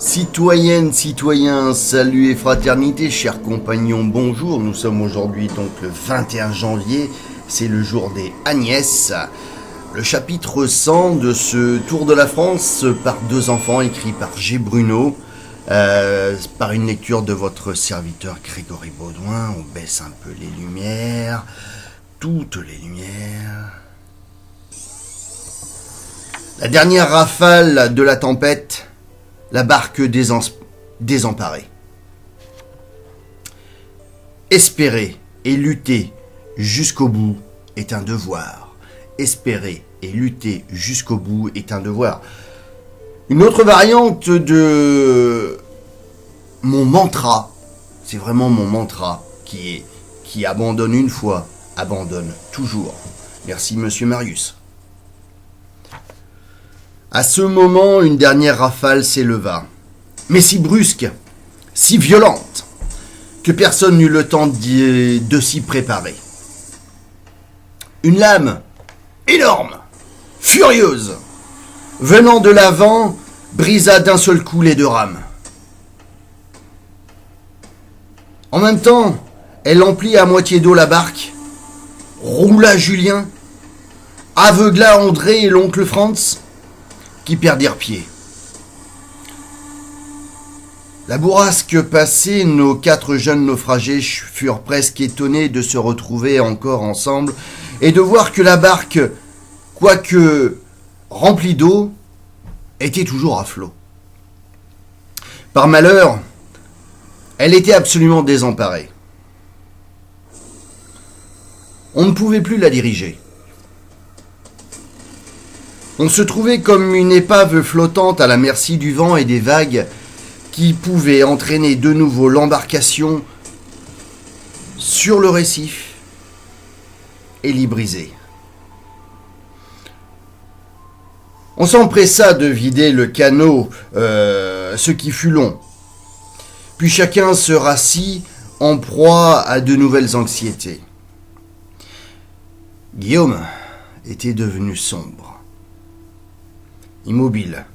Citoyennes, citoyens, salut et fraternité, chers compagnons, bonjour. Nous sommes aujourd'hui donc le 21 janvier, c'est le jour des Agnès. Le chapitre 100 de ce Tour de la France par deux enfants, écrit par G. Bruno, par une lecture de votre serviteur Grégory Baudouin. On baisse un peu les lumières, toutes les lumières. La dernière rafale de la tempête, la barque désemparée. Espérer et lutter jusqu'au bout est un devoir. Espérer et lutter jusqu'au bout est un devoir. Une autre variante de mon mantra, c'est vraiment mon mantra, qui abandonne une fois, abandonne toujours. Merci Monsieur Marius. À ce moment, une dernière rafale s'éleva, mais si brusque, si violente, que personne n'eut le temps de s'y préparer. Une lame énorme, furieuse, venant de l'avant, brisa d'un seul coup les deux rames. En même temps, elle emplit à moitié d'eau la barque, roula Julien, aveugla André et l'oncle Franz, qui perdirent pied. La bourrasque passée, nos quatre jeunes naufragés furent presque étonnés de se retrouver encore ensemble et de voir que la barque, quoique remplie d'eau, était toujours à flot. Par malheur, elle était absolument désemparée. On ne pouvait plus la diriger. On se trouvait comme une épave flottante à la merci du vent et des vagues qui pouvaient entraîner de nouveau l'embarcation sur le récif et l'y briser. On s'empressa de vider le canot, ce qui fut long. Puis chacun se rassit en proie à de nouvelles anxiétés. Guillaume était devenu sombre. Immobile,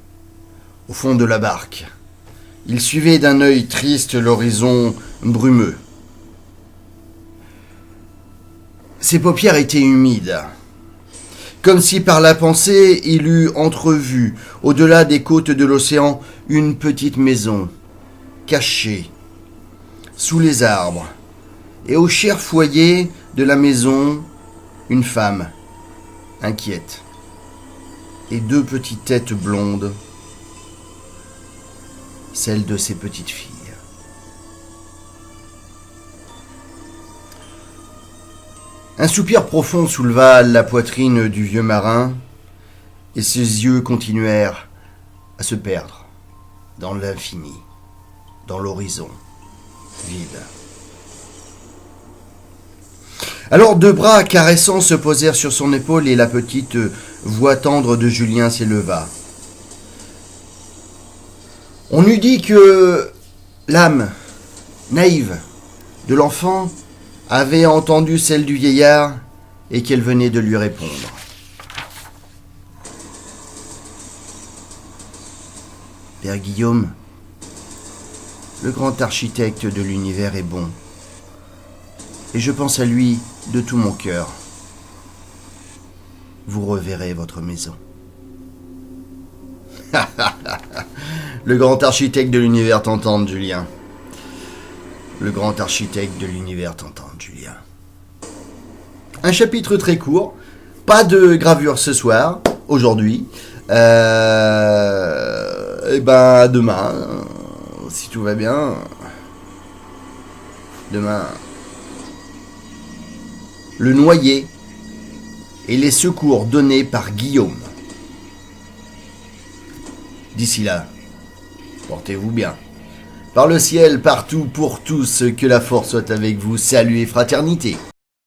au fond de la barque, il suivait d'un œil triste l'horizon brumeux. Ses paupières étaient humides, comme si par la pensée il eût entrevu, au-delà des côtes de l'océan, une petite maison, cachée, sous les arbres, et au cher foyer de la maison, une femme, inquiète, et deux petites têtes blondes, celles de ses petites filles. Un soupir profond souleva la poitrine du vieux marin, et ses yeux continuèrent à se perdre dans l'infini, dans l'horizon vide. Alors deux bras caressants se posèrent sur son épaule et la petite voix tendre de Julien s'éleva. On eût dit que l'âme naïve de l'enfant avait entendu celle du vieillard et qu'elle venait de lui répondre. Père Guillaume, le grand architecte de l'univers est bon. Et je pense à lui de tout mon cœur. Vous reverrez votre maison. Le grand architecte de l'univers t'entende, Julien. Le grand architecte de l'univers t'entende, Julien. Un chapitre très court. Pas de gravure ce soir, aujourd'hui. Et ben demain, si tout va bien. Demain. Le noyé et les secours donnés par Guillaume. D'ici là, portez-vous bien. Par le ciel, partout, pour tous, que la force soit avec vous. Salut et fraternité.